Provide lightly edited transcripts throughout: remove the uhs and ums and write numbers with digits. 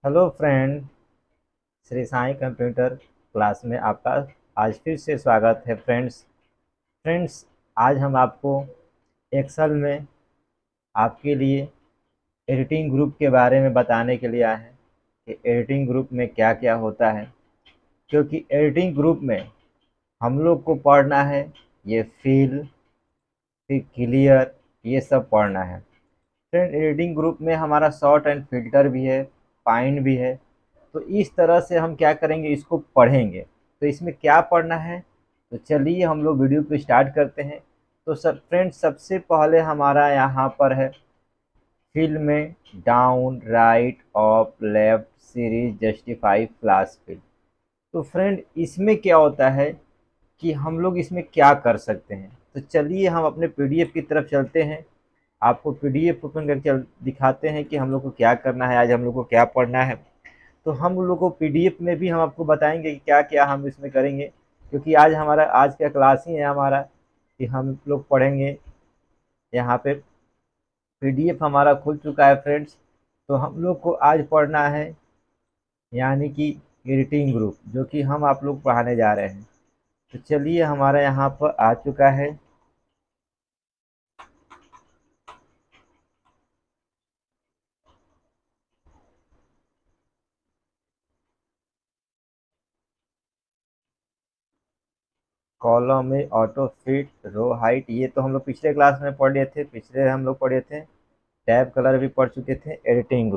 Hello friend. Shri Sai computer class में आपका आज फिर से स्वागत है फ्रेंड्स। आज हम आपको एक्सेल में आपके लिए एडिटिंग ग्रुप के बारे में बताने के लिए आए हैं कि एडिटिंग ग्रुप में क्या क्या होता है। क्योंकि एडिटिंग ग्रुप में हम लोग को पढ़ना है ये फिल, फिर क्लियर, ये सब पढ़ना है। फ्रेंड, एडिटिंग ग्रुप में हमारा शॉर्ट एंड फिल्टर भी है, फाइंड भी है। तो इस तरह से हम क्या करेंगे, इसको पढ़ेंगे। तो इसमें क्या पढ़ना है, तो चलिए हम लोग वीडियो को स्टार्ट करते हैं। तो सब फ्रेंड्स, सबसे पहले हमारा यहाँ पर है फिल में down, right, up, left, series, justify, flash fill. तो फ्रेंड, इसमें क्या होता है कि हम लोग इसमें क्या कर सकते हैं। तो चलिए हम अपने पीडीएफ की तरफ चलते हैं। आपको पीडीएफ ओपन करके दिखाते हैं कि हम लोग को क्या करना है, आज हम लोग को क्या पढ़ना है। तो हम लोग को पीडीएफ में भी हम आपको बताएंगे कि क्या क्या हम इसमें करेंगे। क्योंकि आज का क्लास ही है हमारा कि हम लोग पढ़ेंगे। यहाँ पे पीडीएफ हमारा खुल चुका है फ्रेंड्स। तो हम लोग को आज पढ़ना है यानी कि एडिटिंग ग्रुप, जो कि हम आप लोग पढ़ाने जा रहे हैं। तो चलिए, हमारा यहाँ पर आ चुका है। कॉलम में ऑटो फिट, रो हाइट, ये तो हम लोग पिछले क्लास में पढ़ लिए थे। हम लोग पढ़े थे। टैब कलर भी पढ़ चुके थे। एडिटिंग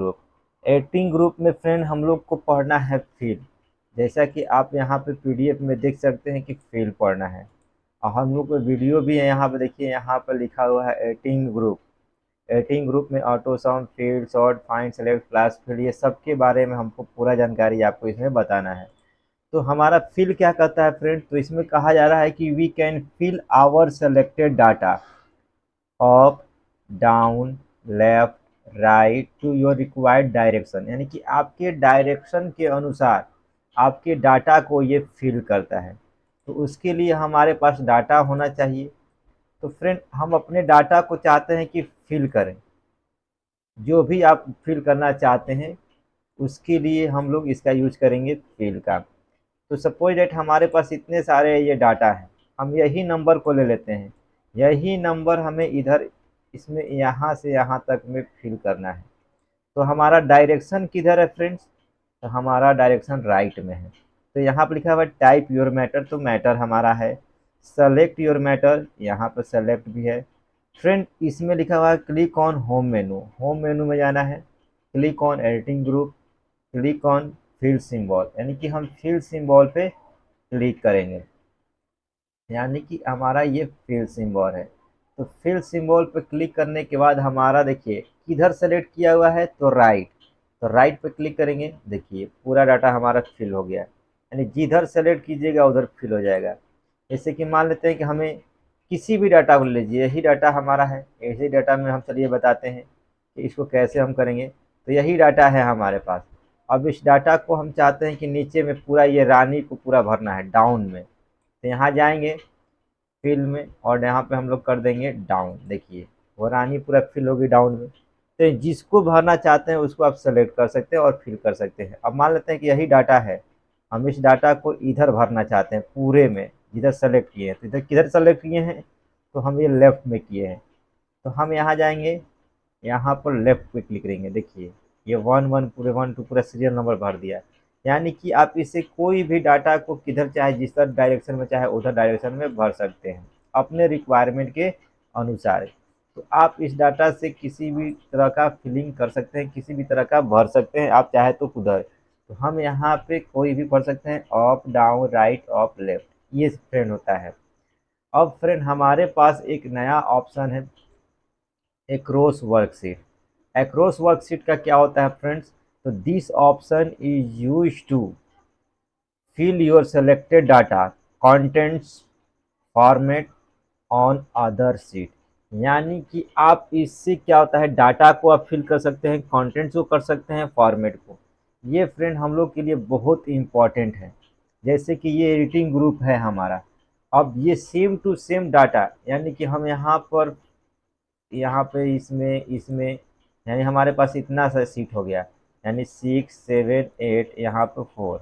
ग्रुप में फ्रेंड हम लोग को पढ़ना है फिल। जैसा कि आप यहाँ पे पीडीएफ में देख सकते हैं कि फिल पढ़ना है। और हम लोग को वीडियो भी है, यहाँ पे देखिए, यहाँ पर लिखा हुआ है एडिटिंग ग्रुप में auto sound, field, sort, find, select, flash fill, ये सब के बारे में हमको पूरा जानकारी आपको इसमें बताना है। तो हमारा फिल क्या कहता है फ्रेंड, तो इसमें कहा जा रहा है कि we can fill our selected data up, down, left, right to your required direction, यानी कि आपके डायरेक्शन के अनुसार आपके डाटा को ये फिल करता है। तो उसके लिए हमारे पास डाटा होना चाहिए। तो फ्रेंड, हम अपने डाटा को चाहते हैं कि फिल करें। जो भी आप फिल करना चाहते हैं उसके लिए हम लोग इसका यूज करेंगे फिल का। तो सपोज डेट हमारे पास इतने सारे ये डाटा है, हम यही नंबर को ले लेते हैं। यही नंबर हमें इधर इसमें यहाँ से यहाँ तक में फिल करना है। तो हमारा डायरेक्शन किधर है फ्रेंड्स, तो हमारा डायरेक्शन राइट में है। तो यहाँ पर लिखा हुआ है टाइप योर मैटर, तो मैटर हमारा है। सेलेक्ट योर मैटर, यहाँ पर सेलेक्ट भी है। फ्रेंड, इसमें लिखा हुआ है क्लिक ऑन होम मेनू में जाना है। Click on editing group, click on field symbol, यानी कि हम फील्ड सिंबल पे क्लिक करेंगे। यानी कि हमारा ये फील्ड सिंबल है। तो फील्ड सिंबल पे क्लिक करने के बाद हमारा देखिए किधर सेलेक्ट किया हुआ है, तो राइट। तो राइट पे क्लिक करेंगे, देखिए पूरा डाटा हमारा फिल हो गया। यानी जिधर सेलेक्ट कीजिएगा उधर फिल हो जाएगा। जैसे कि मान लेते हैं कि हमें किसी भी डाटा को लीजिए, यही डाटा हमारा है। ऐसे डाटा में हम चलिए बताते हैं कि इसको कैसे हम करेंगे। तो यही डाटा है हमारे पास। अब इस डाटा को हम चाहते हैं कि नीचे में पूरा ये रानी को पूरा भरना है डाउन में। तो यहाँ जाएंगे फिल में और यहाँ पे हम लोग कर देंगे डाउन। देखिए वो रानी पूरा फिल होगी डाउन में। तो जिसको भरना चाहते हैं उसको आप सेलेक्ट कर सकते हैं और फिल कर सकते हैं। अब मान लेते हैं कि यही डाटा है, हम इस डाटा को इधर भरना चाहते हैं पूरे में, जिधर सेलेक्ट किए हैं। तो इधर किधर सेलेक्ट किए हैं, तो हम ये लेफ्ट में किए हैं। तो हम यहाँ जाएंगे, यहाँ पर लेफ्ट पे क्लिक करेंगे। देखिए ये वन वन पूरे 1 2 पूरा सीरियल नंबर भर दिया। यानी कि आप इससे कोई भी डाटा को किधर चाहे जिस तरह डायरेक्शन में चाहे उधर डायरेक्शन में भर सकते हैं अपने रिक्वायरमेंट के अनुसार। तो आप इस डाटा से किसी भी तरह का फिलिंग कर सकते हैं, किसी भी तरह का भर सकते हैं, आप चाहे तो उधर। तो हम यहाँ पे कोई भी भर सकते हैं, up, down, right, up, left, ये फ्रेंड होता है। अब फ्रेंड हमारे पास एक नया ऑप्शन है, एक्रोस वर्कशीट। एक्रोस वर्कशीट का क्या होता है फ्रेंड्स, तो this option is use to fill your selected data contents format on other sheet. यानी कि आप इससे क्या होता है, डाटा को आप फिल कर सकते हैं, कंटेंट्स को कर सकते हैं, फॉर्मेट को। ये फ्रेंड हम लोग के लिए बहुत इंपॉर्टेंट है। जैसे कि ये एडिटिंग ग्रुप है हमारा। अब ये सेम टू सेम डाटा, यानी कि हम यहाँ पे इसमें इसमें यानी हमारे पास इतना सा सीट हो गया। यानी 6 7 8 यहाँ पे 4।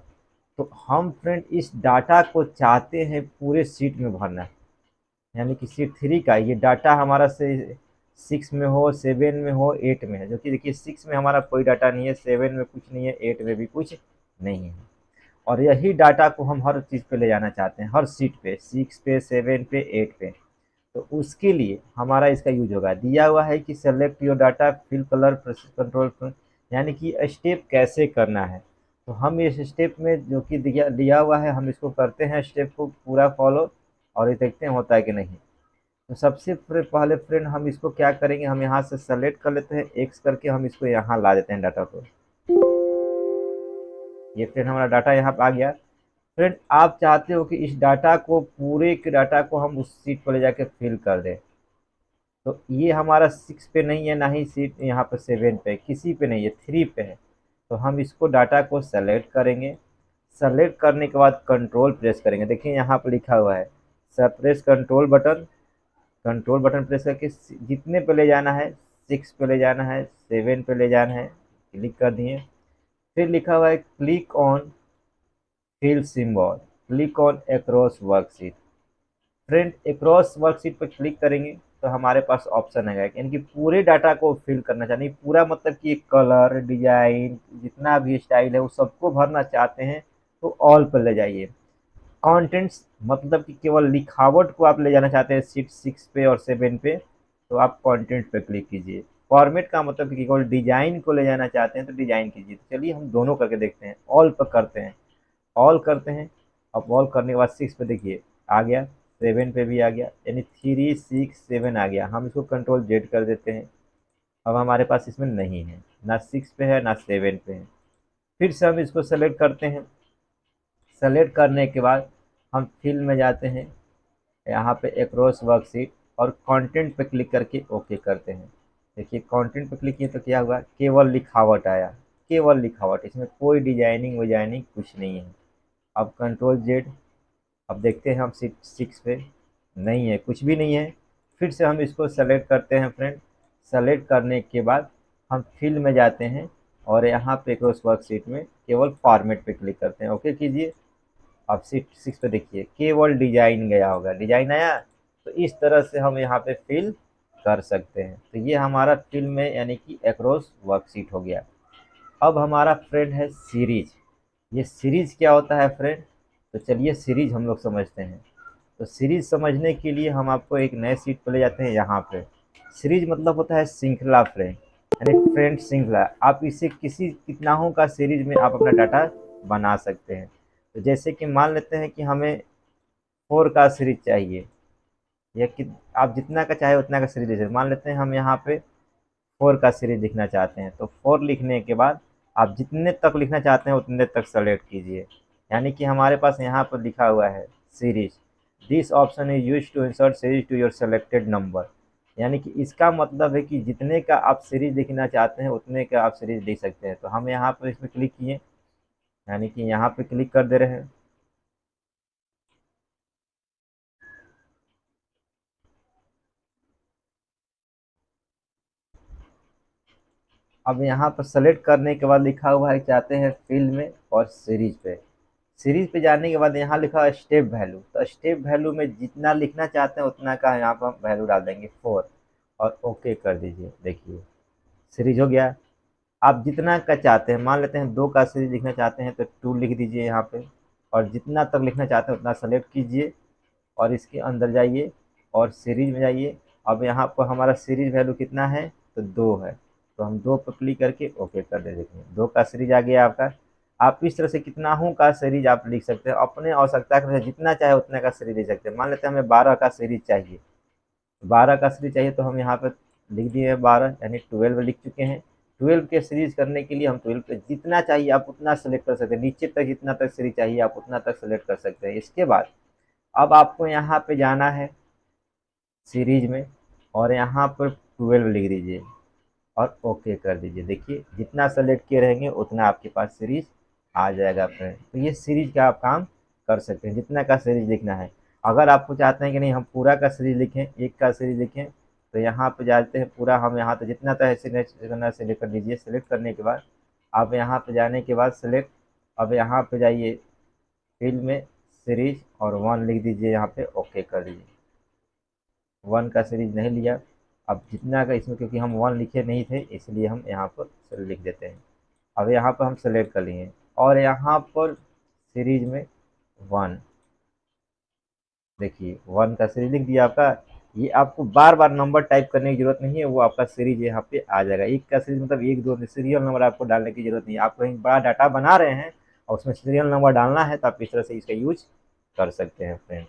तो हम फ्रेंड इस डाटा को चाहते हैं पूरे सीट में भरना, यानी कि सीट 3 का ये डाटा हमारा से 6 में हो, 7 में हो, 8 में है। जो कि देखिए 6 में हमारा कोई डाटा नहीं है, 7 में कुछ नहीं है, 8 में भी कुछ नहीं है। और यही डाटा को हम हर चीज़ पे ले जाना चाहते हैं, हर सीट पे, 6 पे, 7 पे, 8 पे। तो उसके लिए हमारा इसका यूज होगा। दिया हुआ है कि select your data, fill colour, process control, यानी कि स्टेप कैसे करना है। तो हम इस स्टेप में जो कि दिया हुआ है, हम इसको करते हैं, स्टेप को पूरा फॉलो, और ये देखते हैं होता है कि नहीं। तो सबसे पहले फ्रेंड हम इसको क्या करेंगे, हम यहाँ से सेलेक्ट कर लेते हैं, एक्स करके हम इसको यहाँ ला देते हैं डाटा को। ये फ्रेंड हमारा डाटा यहाँ पे आ गया। फ्रेंड आप चाहते हो कि इस डाटा को, पूरे के डाटा को हम उस सीट पर ले जाके फिल कर दें। तो ये हमारा 6 पे नहीं है, ना ही सीट यहाँ पे 7 पे, किसी पे नहीं है, 3 पे है। तो हम इसको डाटा को सेलेक्ट करेंगे। सेलेक्ट करने के बाद कंट्रोल प्रेस करेंगे। देखिए यहाँ पे लिखा हुआ है press control button. Control button press करके जितने पे ले जाना है, 6 पे ले जाना है, 7 पे ले जाना है, क्लिक कर दिए। फिर लिखा हुआ है click on fill symbol, click on across worksheet. Friend across worksheet पर क्लिक करेंगे तो हमारे पास ऑप्शन आएगा, यानी कि पूरे डाटा को फिल करना चाहते हैं। पूरा मतलब कि कलर, डिजाइन, जितना भी स्टाइल है वो सबको भरना चाहते हैं, तो ऑल पर ले जाइए। कंटेंट्स मतलब कि केवल लिखावट को आप ले जाना चाहते हैं सीट 6 पे और 7 पे, तो आप कंटेंट पे क्लिक कीजिए। फॉर्मेट का मतलब कि केवल डिजाइन को ले जाना चाहते हैं तो डिजाइन कीजिए। तो चलिए हम दोनों करके देखते हैं। ऑल पर करते हैं, ऑल करते हैं। अब ऑल करने के बाद 6 पे देखिए आ गया, 7 पे भी आ गया, यानी 3 6 7 आ गया। हम इसको कंट्रोल जेड कर देते हैं। अब हमारे पास इसमें नहीं है, ना 6 पे है ना 7 पे है। फिर से हम इसको सेलेक्ट करते हैं। सेलेक्ट करने के बाद हम फिल में जाते हैं, यहाँ पे अक्रॉस वर्कशीट, और कंटेंट पे क्लिक करके ओके करते हैं। देखिए कंटेंट पे क्लिक किए तो क्या हुआ, केवल लिखावट आया, केवल लिखावट, इसमें कोई डिजाइनिंग विजाइनिंग कुछ नहीं है। अब कंट्रोल जेड, अब देखते हैं हम सीट 6 पे, नहीं है, कुछ भी नहीं है। फिर से हम इसको सेलेक्ट करते हैं फ्रेंड। सेलेक्ट करने के बाद हम फिल में जाते हैं, और यहाँ पे क्रॉस वर्कशीट में केवल फॉर्मेट पे क्लिक करते हैं, ओके कीजिए। अब सीट 6 पे देखिए केवल डिजाइन गया होगा, डिजाइन आया। तो इस तरह से हम यहाँ पे फिल कर सकते हैं। तो ये हमारा फिल में यानी कि एक्रॉस वर्कशीट हो गया। अब हमारा फ्रेंड है सीरीज। ये सीरीज क्या होता है फ्रेंड, तो चलिए सीरीज हम लोग समझते हैं। तो सीरीज समझने के लिए हम आपको एक नए सीट पर ले जाते हैं। यहाँ पे सीरीज मतलब होता है श्रृंखला फ्रेंड, यानी फ्रेंड श्रृंखला। आप इसे किसी कितनाहों का सीरीज में आप अपना डाटा बना सकते हैं। तो जैसे कि मान लेते हैं कि हमें 4 का सीरीज चाहिए, या कि आप जितना का चाहे उतना का सीरीज लीजिए। मान लेते हैं हम यहाँ पे 4 का सीरीज लिखना चाहते हैं, तो 4 लिखने के बाद आप जितने तक लिखना चाहते हैं उतने तक सेलेक्ट कीजिए। यानी कि हमारे पास यहाँ पर लिखा हुआ है series, this option is use to insert series to your selected number. यानी कि इसका मतलब है कि जितने का आप सीरीज लिखना चाहते हैं उतने का आप सीरीज लिख सकते हैं। तो हम यहाँ पर इसमें क्लिक किए, यानी कि यहाँ पे क्लिक कर दे रहे हैं। अब यहाँ पर सेलेक्ट करने के बाद लिखा हुआ है चाहते हैं फील्ड में और सीरीज पे। सीरीज पे जाने के बाद यहाँ लिखा है स्टेप वैल्यू। तो स्टेप वैल्यू में जितना लिखना चाहते हैं उतना का यहाँ पर हम वैल्यू डाल देंगे 4, और ओके कर दीजिए। देखिए सीरीज हो गया। आप जितना का चाहते हैं, मान लेते हैं 2 का सीरीज लिखना चाहते हैं तो 2 लिख दीजिए यहाँ पे, और जितना तक लिखना चाहते हैं उतना सेलेक्ट कीजिए, और इसके अंदर जाइए और सीरीज में जाइए। अब यहाँ पर हमारा सीरीज वैल्यू कितना है, तो 2 है। तो हम 2 पर क्लिक करके ओके कर दे। देखिए 2 का सीरीज आ गया आपका। आप इस तरह से कितना हूँ का सीरीज आप लिख सकते हैं, अपने आवश्यकता के अनुसार जितना चाहे उतने का सीरीज लिख सकते हैं। मान लेते हैं हमें 12 का सीरीज चाहिए, 12 का सीरीज चाहिए तो हम यहाँ पर लिख दिए 12, यानी 12 लिख चुके हैं। 12 के सीरीज करने के लिए हम 12 पे जितना चाहिए आप उतना सेलेक्ट कर सकते हैं, नीचे तक जितना तक सीरीज चाहिए आप उतना तक सेलेक्ट कर सकते हैं। इसके बाद अब आपको यहाँ पे जाना है सीरीज में, और यहाँ पर 12 लिख दीजिए और ओके कर दीजिए। देखिए जितना सेलेक्ट किए रहेंगे उतना आपके पास सीरीज आ जाएगा फ्रेंड। तो ये सीरीज का आप काम कर सकते हैं, जितना का सीरीज लिखना है। अगर आपको चाहते हैं कि नहीं हम पूरा का सीरीज लिखें, एक का सीरीज लिखें, तो यहाँ पे जाते हैं पूरा, हम यहाँ तो जितना तक सेलेक्ट करना सेलेक्ट कर लीजिए। सेलेक्ट करने के बाद आप यहाँ पे जाने के बाद सेलेक्ट, अब यहाँ पे जाइए फील्ड में सीरीज और 1 लिख दीजिए, यहाँ पे ओके कर दीजिए। 1 का सीरीज नहीं लिया, अब जितना का इसमें, क्योंकि हम 1 लिखे नहीं थे इसलिए हम यहाँ पर लिख देते हैं। अब यहाँ पर हम सेलेक्ट कर लिए और यहाँ पर सीरीज में 1, देखिए 1 का सीरीज लिख दिया आपका। ये आपको बार बार नंबर टाइप करने की जरूरत नहीं है, वो आपका सीरीज यहाँ पे आ जाएगा। एक का सीरीज मतलब 1 2 सीरियल नंबर आपको डालने की जरूरत नहीं है। आप कहीं बड़ा डाटा बना रहे हैं और उसमें सीरियल नंबर डालना है तो आप इस तरह से इसका यूज कर सकते हैं फ्रेंड।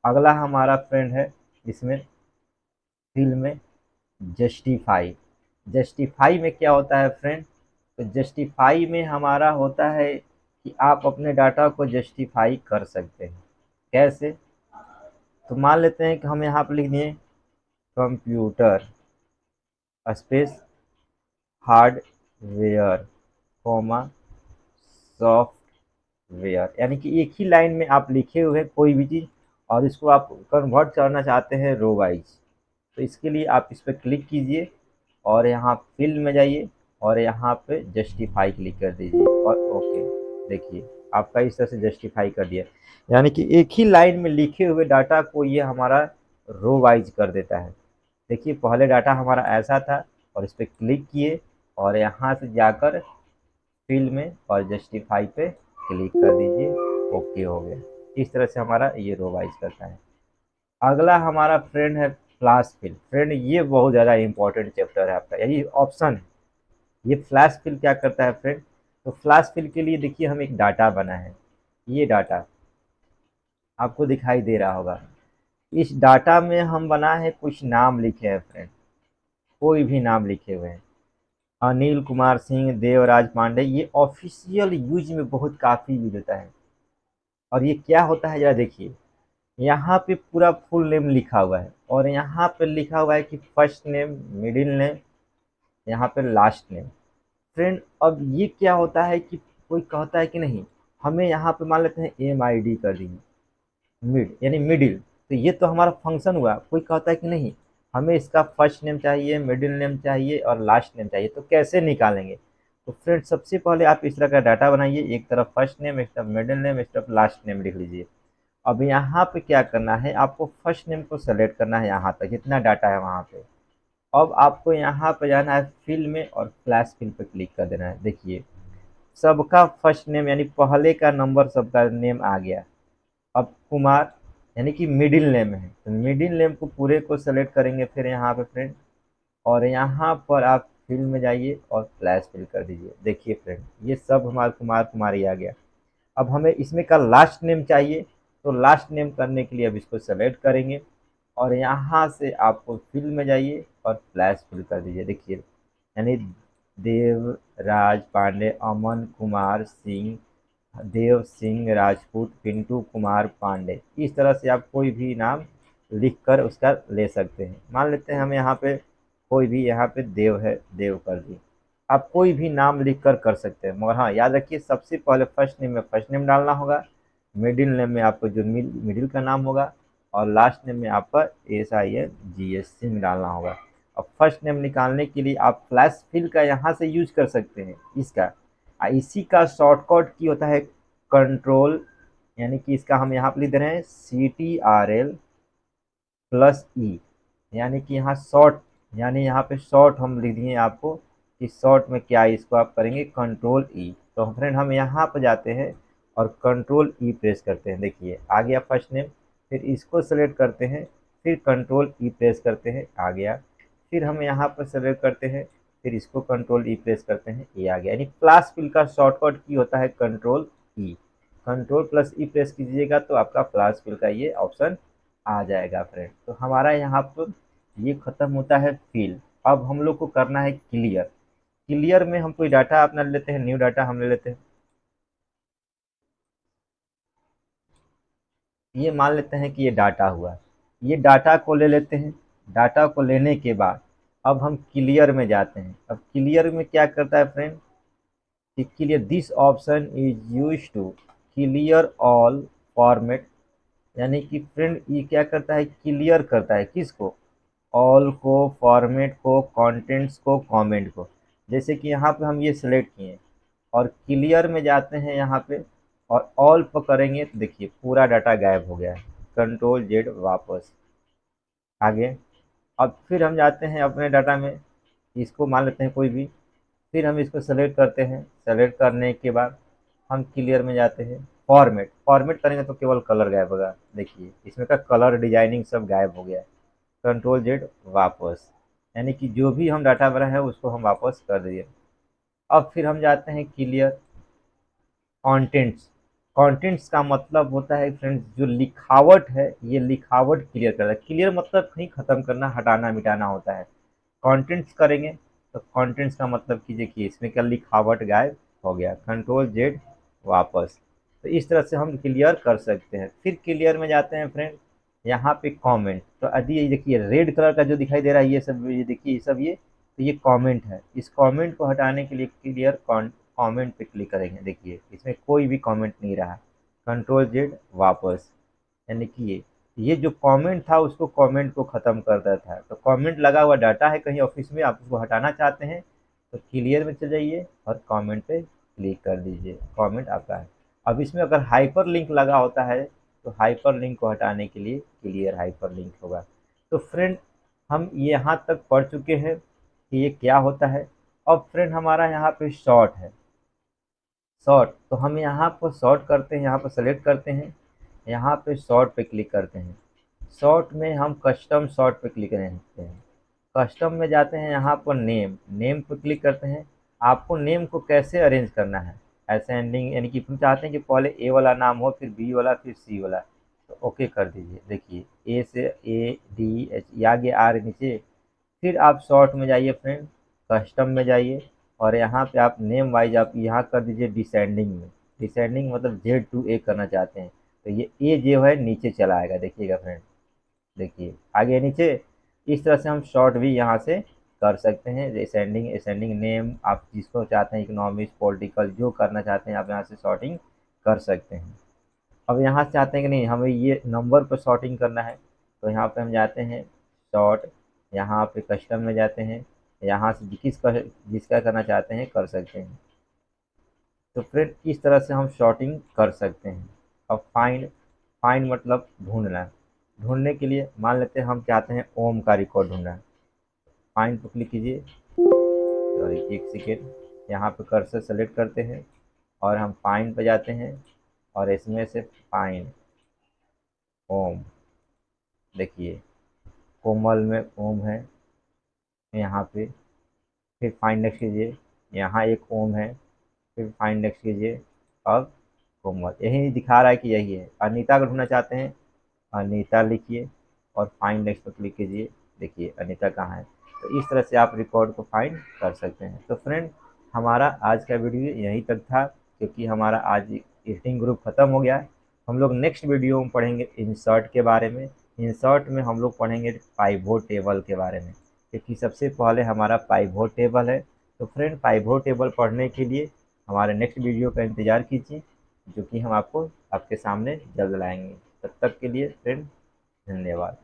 अगला हमारा फ्रेंड है इसमें फील्ड में जस्टिफाई। जस्टिफाई में क्या होता है फ्रेंड, तो जस्टिफाई में हमारा होता है कि आप अपने डाटा को जस्टिफाई कर सकते हैं। कैसे, तो मान लेते हैं कि हम यहाँ पर लिख दिए computer space hardware comma software, यानी कि एक ही लाइन में आप लिखे हुए हैं कोई भी चीज़ और इसको आप कन्वर्ट करना चाहते हैं रो वाइज। तो इसके लिए आप इस पर क्लिक कीजिए और यहाँ फिल में जाइए और यहाँ पे जस्टिफाई क्लिक कर दीजिए और ओके। देखिए आपका इस तरह से जस्टिफाई कर दिया, यानी कि एक ही लाइन में लिखे हुए डाटा को ये हमारा रो वाइज कर देता है। देखिए पहले डाटा हमारा ऐसा था और इस पर क्लिक किए और यहाँ से जाकर फिल में और जस्टिफाई पे क्लिक कर दीजिए, ओके हो गया। इस तरह से हमारा ये रो वाइज करता है। अगला हमारा फ्रेंड है फ्लैश फिल। फ्रेंड ये बहुत ज़्यादा इंपॉर्टेंट चैप्टर है आपका, यही ऑप्शन। ये फ्लैश फिल क्या करता है फ्रेंड, तो फ्लैश फिल के लिए देखिए हम एक डाटा बना है, ये डाटा आपको दिखाई दे रहा होगा। इस डाटा में हम बना है कुछ नाम लिखे हैं फ्रेंड, कोई भी नाम लिखे हुए हैं, अनिल कुमार सिंह, देवराज पांडे, ये ऑफिशियल यूज में बहुत काफ़ी यूज होता है। और ये क्या होता है जरा देखिए, यहाँ पे पूरा फुल नेम लिखा हुआ है और यहाँ पे लिखा हुआ है कि फर्स्ट नेम, मिडिल नेम, यहाँ पे लास्ट नेम। फ्रेंड अब ये क्या होता है कि कोई कहता है कि नहीं हमें यहाँ पे मान लेते हैं MID कर दी, मिड यानी मिडिल, तो ये तो हमारा फंक्शन हुआ। कोई कहता है कि नहीं हमें इसका फर्स्ट नेम चाहिए, मिडिल नेम चाहिए और लास्ट नेम चाहिए, तो कैसे निकालेंगे। तो फ्रेंड सबसे पहले आप इस तरह का डाटा बनाइए, एक तरफ फर्स्ट नेम, एक तरफ मिडिल नेम, एक तरफ लास्ट नेम लिख लीजिए। अब यहाँ पे क्या करना है, आपको फर्स्ट नेम को सेलेक्ट करना है, यहाँ तक जितना डाटा है वहाँ पे। अब आपको यहाँ पे जाना है फिल में और फ्लैश फिल पे क्लिक कर देना है। देखिए सबका फर्स्ट नेम यानी पहले का नंबर सबका नेम आ गया। अब कुमार यानी कि मिडिल नेम है, तो मिडिल नेम को पूरे को सेलेक्ट करेंगे फिर यहाँ पे फ्रेंड, और यहाँ पर आप फिल में जाइए और फ्लैश फिल कर दीजिए। देखिए फ्रेंड ये सब हमारा कुमार कुमारी आ गया। अब हमें इसमें का लास्ट नेम चाहिए, तो लास्ट नेम करने के लिए अब इसको सेलेक्ट करेंगे और यहाँ से आपको फिल में जाइए और फ्लैश फिल कर दीजिए। देखिए यानी देवराज पांडे, अमन कुमार सिंह, देव सिंह राजपूत, पिंटू कुमार पांडे, इस तरह से आप कोई भी नाम लिखकर उसका ले सकते हैं। मान लेते हैं हम यहाँ पे कोई भी, यहाँ पे देव है, देव कर दी। आप कोई भी नाम लिखकर कर सकते हैं, मगर हाँ याद रखिए सबसे पहले फर्स्ट नेम में फर्स्ट नेम डालना होगा, मिडिल नेम में आपको जो मिडिल का नाम होगा और लास्ट नेम में आपका SINGS सिंह डालना होगा। अब फर्स्ट नेम निकालने के लिए आप फ्लैश फिल का यहाँ से यूज कर सकते हैं इसका, इसी का शॉर्टकट की होता है कंट्रोल, यानी कि इसका हम यहाँ पर लिख दे रहे हैं CTRL+E, यानी कि यहाँ शॉर्ट, यानी यहाँ पे शॉर्ट हम लिख दिए आपको कि शॉर्ट में क्या है, इसको आप करेंगे कंट्रोल E। तो फ्रेंड हम यहाँ पर जाते हैं और कंट्रोल E प्रेस करते हैं। देखिए आ गया फर्स्ट नेम, फिर इसको सेलेक्ट करते हैं, फिर कंट्रोल E प्रेस करते हैं, आ गया। फिर हम यहाँ पर सेलेक्ट करते हैं, फिर इसको कंट्रोल E प्रेस करते हैं, ये आ गया। यानी फ्लैश फिल का शॉर्टकट की होता है कंट्रोल E। कंट्रोल+E प्रेस कीजिएगा तो आपका फ्लैश फिल का ये ऑप्शन आ जाएगा फ्रेंड। तो हमारा यहाँ पर ये खत्म होता है फिल। अब हम लोग को करना है क्लियर। क्लियर में हम कोई डाटा अपना लेते हैं, न्यू डाटा हम ले लेते हैं। ये मान लेते हैं कि ये डाटा हुआ, ये डाटा को ले लेते हैं। डाटा को लेने के बाद अब हम क्लियर में जाते हैं। अब क्लियर में क्या करता है फ्रेंड, कि clear this option is use to clear all format, यानी कि फ्रेंड ये क्या करता है, क्लियर करता है किसको, ऑल को, फॉर्मेट को, कंटेंट्स को, कमेंट को। जैसे कि यहाँ पे हम ये सिलेक्ट किए, और क्लियर में जाते हैं यहाँ पे और ऑल पर करेंगे तो देखिए पूरा डाटा गायब हो गया है। कंट्रोल जेड वापस आगे। अब फिर हम जाते हैं अपने डाटा में, इसको मान लेते हैं कोई भी, फिर हम इसको सेलेक्ट करते हैं। सेलेक्ट करने के बाद हम क्लियर में जाते हैं, फॉर्मेट फॉर्मेट करेंगे तो केवल कलर गायब होगा। देखिए इसमें का कलर डिजाइनिंग सब गायब हो गया है। कंट्रोल जेड वापस, यानी कि जो भी हम डाटा भरा है उसको हम वापस कर दिए। अब फिर हम जाते हैं क्लियर कंटेंट्स। कंटेंट्स का मतलब होता है फ्रेंड्स जो लिखावट है, ये लिखावट क्लियर करना है। क्लियर मतलब कहीं ख़त्म करना, हटाना मिटाना होता है। कंटेंट्स करेंगे तो कंटेंट्स का मतलब कि देखिए इसमें क्या लिखावट गायब हो गया। कंट्रोल जेड वापस। तो इस तरह से हम क्लियर कर सकते हैं। फिर क्लियर में जाते हैं फ्रेंड, यहाँ पे कमेंट। तो यदि ये देखिए रेड कलर का जो दिखाई दे रहा है ये सब, ये देखिए ये सब, ये तो ये कमेंट है। इस कमेंट को हटाने के लिए क्लियर कमेंट पे क्लिक करेंगे। देखिए इसमें कोई भी कमेंट नहीं रहा। कंट्रोल जेड वापस, यानी कि ये जो कमेंट था उसको कमेंट को ख़त्म करता था। तो कमेंट लगा हुआ डाटा है कहीं ऑफिस में, आप उसको हटाना चाहते हैं तो क्लियर में चले जाइए और कमेंट पे क्लिक कर दीजिए, कमेंट आपका है। अब इसमें अगर हाइपर लिंक लगा होता है तो हाइपर लिंक को हटाने के लिए क्लियर हाइपर लिंक होगा। तो फ्रेंड हम यहाँ तक पढ़ चुके हैं कि ये क्या होता है। अब फ्रेंड हमारा यहाँ पे शॉर्ट है, शॉर्ट तो हम यहाँ पर शॉर्ट करते हैं, यहाँ पर सेलेक्ट करते हैं, यहाँ पे शॉर्ट पे क्लिक करते हैं। शॉर्ट में हम कस्टम शॉर्ट पे क्लिक करते हैं। कस्टम में जाते हैं, यहाँ पर नेम, नेम पे क्लिक करते हैं। आपको नेम को कैसे अरेंज करना है, असेंडिंग, यानी कि हम चाहते हैं कि पहले ए वाला नाम हो, फिर बी वाला, फिर सी वाला, तो ओके कर दीजिए। देखिए ए से ए डी एच, आगे आर नीचे। फिर आप शॉर्ट में जाइए फ्रेंड, कस्टम में जाइए और यहाँ पे आप नेम वाइज आप यहाँ कर दीजिए डिसेंडिंग में। डिसेंडिंग मतलब जेड टू ए करना चाहते हैं तो ये ए जो है नीचे चला आएगा। देखिएगा फ्रेंड, देखिए आगे नीचे। इस तरह से हम शॉर्ट भी यहाँ से कर सकते हैं। डिसेंडिंग असेंडिंग नेम, आप जिसको चाहते हैं इकोनॉमिक्स पॉलिटिकल जो करना चाहते हैं आप यहाँ से शॉर्टिंग कर सकते हैं। अब यहाँ से चाहते हैं कि नहीं हमें ये नंबर पर शॉर्टिंग करना है तो यहाँ पे हम जाते हैं शॉर्ट, यहाँ पे कस्टम में जाते हैं, यहाँ से जिसका करना चाहते हैं कर सकते हैं। तो फिर इस तरह से हम शॉर्टिंग कर सकते हैं। अब फाइंड, फाइंड मतलब ढूंढना। ढूंढने के लिए मान लेते हैं हम चाहते हैं ओम का रिकॉर्ड ढूंढना है। फाइंड पर क्लिक कीजिए, सॉरी एक सेकेंड, यहाँ पे कर्सर सेलेक्ट करते हैं और हम फाइंड पे जाते हैं और इसमें से फाइंड ओम, देखिए कोमल में ओम है यहाँ पे। फिर फाइंड नेक्स्ट कीजिए, यहाँ एक ओम है, फिर फाइंड नेक्स्ट कीजिए। अब कोमल यही दिखा रहा है कि यही है। अनीता को ढूंढना चाहते हैं, अनीता लिखिए और फाइंड नेक्स्ट पर क्लिक कीजिए। देखिए अनीता कहाँ है। तो इस तरह से आप रिकॉर्ड को फाइंड कर सकते हैं। तो फ्रेंड हमारा आज का वीडियो यहीं तक था, क्योंकि हमारा आज एडिटिंग ग्रुप ख़त्म हो गया है। हम लोग नेक्स्ट वीडियो में पढ़ेंगे इंसर्ट के बारे में। इंसर्ट में हम लोग पढ़ेंगे पाइवोट टेबल के बारे में, क्योंकि सबसे पहले हमारा पाइवोट टेबल है। तो फ्रेंड पाइवोट टेबल पढ़ने के लिए हमारे नेक्स्ट वीडियो का इंतज़ार कीजिए, जो कि हम आपको आपके सामने जल्द लाएंगे। तब तक के लिए फ्रेंड धन्यवाद।